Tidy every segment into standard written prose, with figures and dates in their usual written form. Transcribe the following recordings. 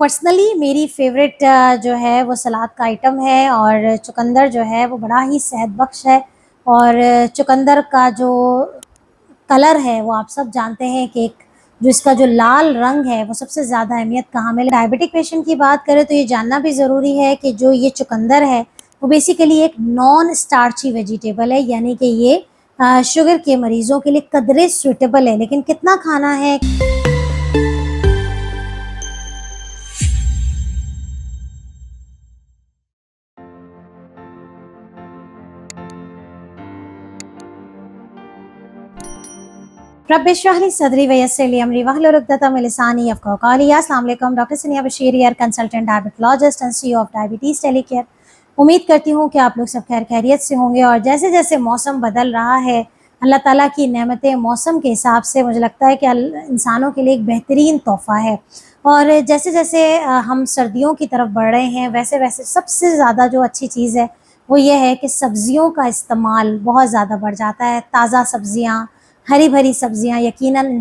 Personally मेरी favourite जो है वो सलाद का आइटम है और चुकंदर जो है वो बड़ा ही सेहत बख्श है। और चुकंदर का जो कलर है वो आप सब जानते हैं कि जो इसका जो लाल रंग है वो सबसे ज़्यादा अहमियत कहाँ मिले। डायबिटिक पेशेंट की बात करें तो ये जानना भी ज़रूरी है कि जो ये चुकंदर है वो बेसिकली एक नॉन स्टार्ची वेजिटेबल है, यानी कि ये शुगर के मरीज़ों के लिए कदरे सूटेबल है, लेकिन कितना खाना है। रब इश्रह ली सदरी वयस्सिर ली अमरी वहलुल उक़दतम मिन लिसानी यफ़क़हू क़ौली। अस्सलाम वालेकुम, डॉक्टर सनिया Bashir here, consultant diabetologist and CEO of diabetes टेलीकेयर। उम्मीद करती हूँ कि आप लोग सब खैर खैरियत से होंगे। और जैसे जैसे मौसम बदल रहा है, अल्लाह ताला की नेमतें मौसम के हिसाब से मुझे लगता है कि इंसानों के लिए एक बेहतरीन तोहफ़ा है। और जैसे जैसे हम सर्दियों की तरफ बढ़ रहे हैं, वैसे वैसे सबसे ज़्यादा जो अच्छी चीज़ है वो ये है कि सब्ज़ियों का इस्तेमाल बहुत ज़्यादा बढ़ जाता है। ताज़ा सब्ज़ियाँ, हरी भरी सब्जियां यकीनन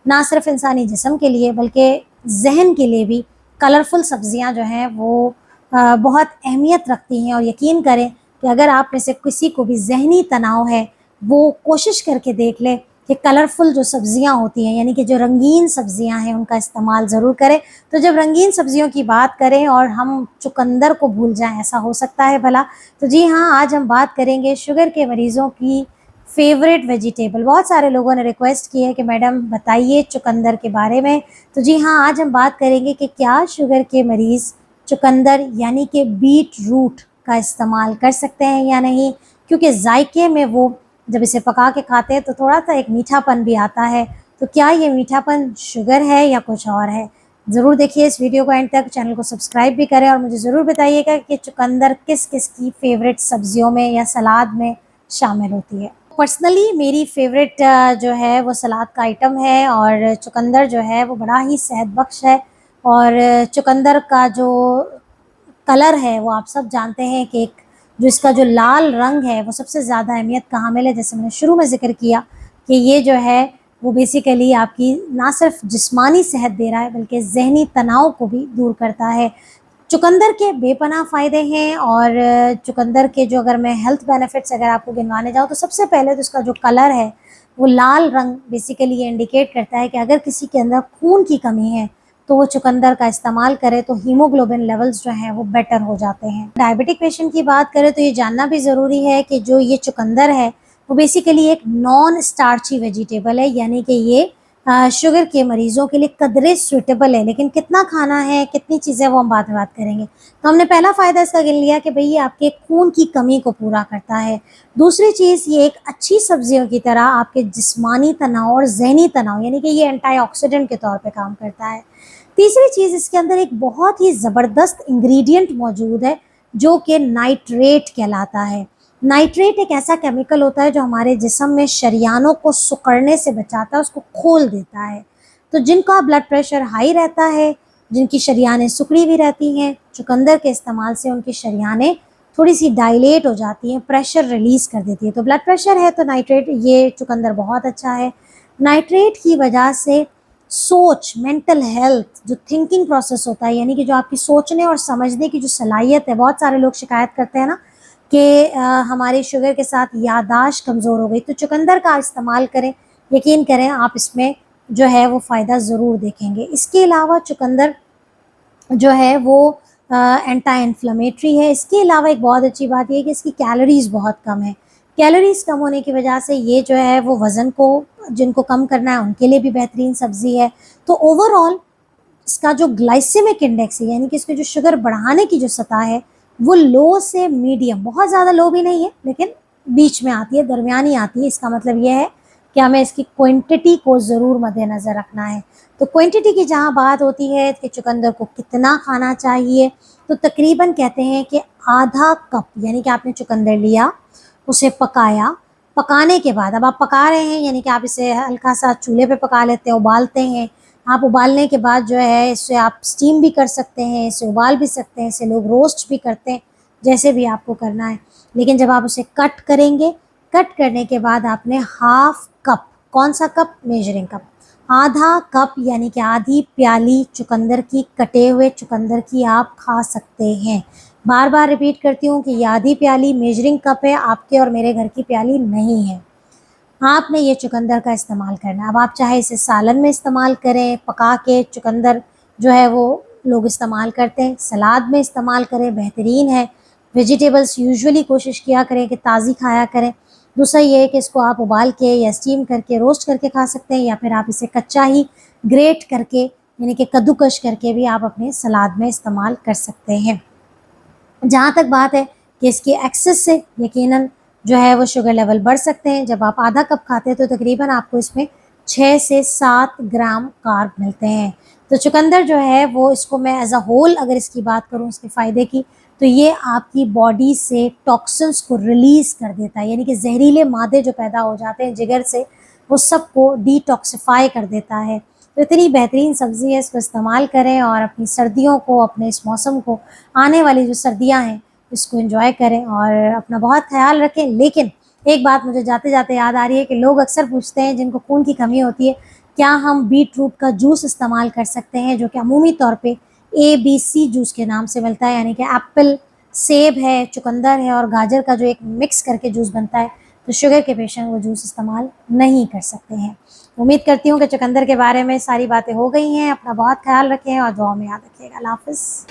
ना सिर्फ इंसानी जिस्म के लिए बल्कि जहन के लिए भी कलरफुल सब्जियां जो हैं वो बहुत अहमियत रखती हैं। और यकीन करें कि अगर आप में से किसी को भी जहनी तनाव है, वो कोशिश करके देख ले कि कलरफुल जो सब्जियां होती हैं, यानी कि जो रंगीन सब्जियां हैं, उनका इस्तेमाल ज़रूर करें। तो जब रंगीन सब्जियों की बात करें और हम चुकंदर को भूल जाएं, ऐसा हो सकता है भला? तो जी हाँ, आज हम बात करेंगे शुगर के मरीज़ों की फेवरेट वेजिटेबल। बहुत सारे लोगों ने रिक्वेस्ट की है कि मैडम बताइए चुकंदर के बारे में। तो जी हाँ, आज हम बात करेंगे कि क्या शुगर के मरीज़ चुकंदर यानी कि बीट रूट का इस्तेमाल कर सकते हैं या नहीं, क्योंकि जायके में वो जब इसे पका के खाते हैं तो थोड़ा सा एक मीठापन भी आता है। तो क्या ये मीठापन शुगर है या कुछ और है? ज़रूर देखिए इस वीडियो को एंड तक, चैनल को सब्सक्राइब भी करें और मुझे ज़रूर बताइएगा कि चुकंदर किस किस की फेवरेट सब्जियों में या सलाद में शामिल होती है। पर्सनली मेरी फेवरेट जो है वो सलाद का आइटम है और चुकंदर जो है वो बड़ा ही सेहत बख्श है। और चुकंदर का जो कलर है वो आप सब जानते हैं कि जो इसका जो लाल रंग है वो सबसे ज़्यादा अहमियत कहाँ मिले। जैसे मैंने शुरू में ज़िक्र किया कि ये जो है वो बेसिकली आपकी ना सिर्फ जिस्मानी सेहत दे रहा है बल्कि जहनी तनाव को भी दूर करता है। चुकंदर के बेपनाह फ़ायदे हैं। और चुकंदर के जो अगर मैं हेल्थ बेनिफिट्स अगर आपको गिनवाने जाऊँ तो सबसे पहले तो इसका जो कलर है वो लाल रंग बेसिकली ये इंडिकेट करता है कि अगर किसी के अंदर खून की कमी है तो वो चुकंदर का इस्तेमाल करे तो हीमोग्लोबिन लेवल्स जो हैं वो बेटर हो जाते हैं। डायबिटिक पेशेंट की बात करें तो ये जानना भी ज़रूरी है कि जो ये चुकंदर है वो बेसिकली एक नॉन स्टार्ची वेजिटेबल है, यानी कि ये शुगर के मरीज़ों के लिए कदरे सूटेबल है, लेकिन कितना खाना है, कितनी चीज़ें, वो हम बाद में बात करेंगे। तो हमने पहला फ़ायदा इसका गिन लिया कि भई ये आपके खून की कमी को पूरा करता है। दूसरी चीज़, ये एक अच्छी सब्जियों की तरह आपके जिस्मानी तनाव और ज़हनी तनाव, यानी कि ये एंटीऑक्सीडेंट के तौर पे काम करता है। तीसरी चीज़, इसके अंदर एक बहुत ही ज़बरदस्त इंग्रेडिएंट मौजूद है जो कि नाइट्रेट कहलाता है। नाइट्रेट एक ऐसा केमिकल होता है जो हमारे जिस्म में शरियानों को सिकुड़ने से बचाता है, उसको खोल देता है। तो जिनका ब्लड प्रेशर हाई रहता है, जिनकी शरियानें सिकुड़ी हुई रहती हैं, चुकंदर के इस्तेमाल से उनकी शरियानें थोड़ी सी डायलेट हो जाती हैं, प्रेशर रिलीज़ कर देती है। तो ब्लड प्रेशर है तो नाइट्रेट, ये चुकंदर बहुत अच्छा है। नाइट्रेट की वजह से सोच, मेंटल हेल्थ, जो थिंकिंग प्रोसेस होता है, यानी कि जो आपकी सोचने और समझने की जो सलाहियत है, बहुत सारे लोग शिकायत करते हैं ना कि हमारी शुगर के साथ याददाश्त कमज़ोर हो गई, तो चुकंदर का इस्तेमाल करें। यकीन करें आप इसमें जो है वो फ़ायदा ज़रूर देखेंगे। इसके अलावा चुकंदर जो है वो एंटी इन्फ्लेमेटरी है। इसके अलावा एक बहुत अच्छी बात ये है कि इसकी कैलोरीज़ बहुत कम है। कैलोरीज़ कम होने की वजह से ये जो है वो वज़न को, जिनको कम करना है उनके लिए भी बेहतरीन सब्ज़ी है। तो ओवरऑल इसका जो ग्लाइसेमिक इंडेक्स है, यानी कि इसकी जो शुगर बढ़ाने की जो सतह है वो लो से मीडियम, बहुत ज़्यादा लो भी नहीं है लेकिन बीच में आती है, दरमियानी आती है। इसका मतलब ये है कि हमें इसकी क्वांटिटी को ज़रूर मद्देनज़र रखना है। तो क्वांटिटी की जहाँ बात होती है कि चुकंदर को कितना खाना चाहिए, तो तकरीबन कहते हैं कि आधा कप, यानी कि आपने चुकंदर लिया, उसे पकाया, पकाने के बाद अब आप पका रहे हैं, यानी कि आप इसे हल्का सा चूल्हे पे पका लेते हैं, उबालते हैं। आप उबालने के बाद जो है इसे आप स्टीम भी कर सकते हैं, इसे उबाल भी सकते हैं, इसे लोग रोस्ट भी करते हैं, जैसे भी आपको करना है। लेकिन जब आप उसे कट करेंगे, कट करने के बाद आपने हाफ कप, कौन सा कप? मेजरिंग कप, आधा कप यानी कि आधी प्याली चुकंदर की, कटे हुए चुकंदर की आप खा सकते हैं। बार बार रिपीट करती हूँ कि ये आधी प्याली मेजरिंग कप है, आपके और मेरे घर की प्याली नहीं है। आपने ये चुकंदर का इस्तेमाल करना है। अब आप चाहे इसे सालन में इस्तेमाल करें, पका के चुकंदर जो है वो लोग इस्तेमाल करते हैं, सलाद में इस्तेमाल करें, बेहतरीन है। वेजिटेबल्स यूजुअली कोशिश किया करें कि ताज़ी खाया करें। दूसरा ये है कि इसको आप उबाल के या स्टीम करके, रोस्ट करके खा सकते हैं, या फिर आप इसे कच्चा ही ग्रेट करके यानी कि कद्दूकश करके भी आप अपने सलाद में इस्तेमाल कर सकते हैं। जहाँ तक बात है कि इसकी एक्सेस से यकीनन जो है वो शुगर लेवल बढ़ सकते हैं। जब आप आधा कप खाते हैं तो तकरीबन आपको इसमें 6 से 7 ग्राम कार्ब मिलते हैं। तो चुकंदर जो है वो, इसको मैं एज अ होल अगर इसकी बात करूँ इसके फ़ायदे की, तो ये आपकी बॉडी से टॉक्सिन्स को रिलीज़ कर देता है, यानी कि जहरीले मादे जो पैदा हो जाते हैं जिगर से, वो सबको डिटॉक्सिफाई कर देता है। तो इतनी बेहतरीन सब्ज़ी है, इसको इस्तेमाल करें और अपनी सर्दियों को, अपने इस मौसम को, आने वाली जो सर्दियाँ हैं इसको एंजॉय करें और अपना बहुत ख्याल रखें। लेकिन एक बात मुझे जाते जाते याद आ रही है कि लोग अक्सर पूछते हैं जिनको खून की कमी होती है, क्या हम बीट रूट का जूस इस्तेमाल कर सकते हैं, जो कि अमूमी तौर पे ABC जूस के नाम से मिलता है, यानी कि एप्पल, सेब है, चुकंदर है और गाजर का जो एक मिक्स करके जूस बनता है। तो शुगर के पेशेंट वो जूस इस्तेमाल नहीं कर सकते हैं। उम्मीद करती हूँ कि चुकंदर के बारे में सारी बातें हो गई हैं। अपना बहुत ख्याल रखें और दुआ में याद रखिएगा। अल्लाह हाफ़िज़।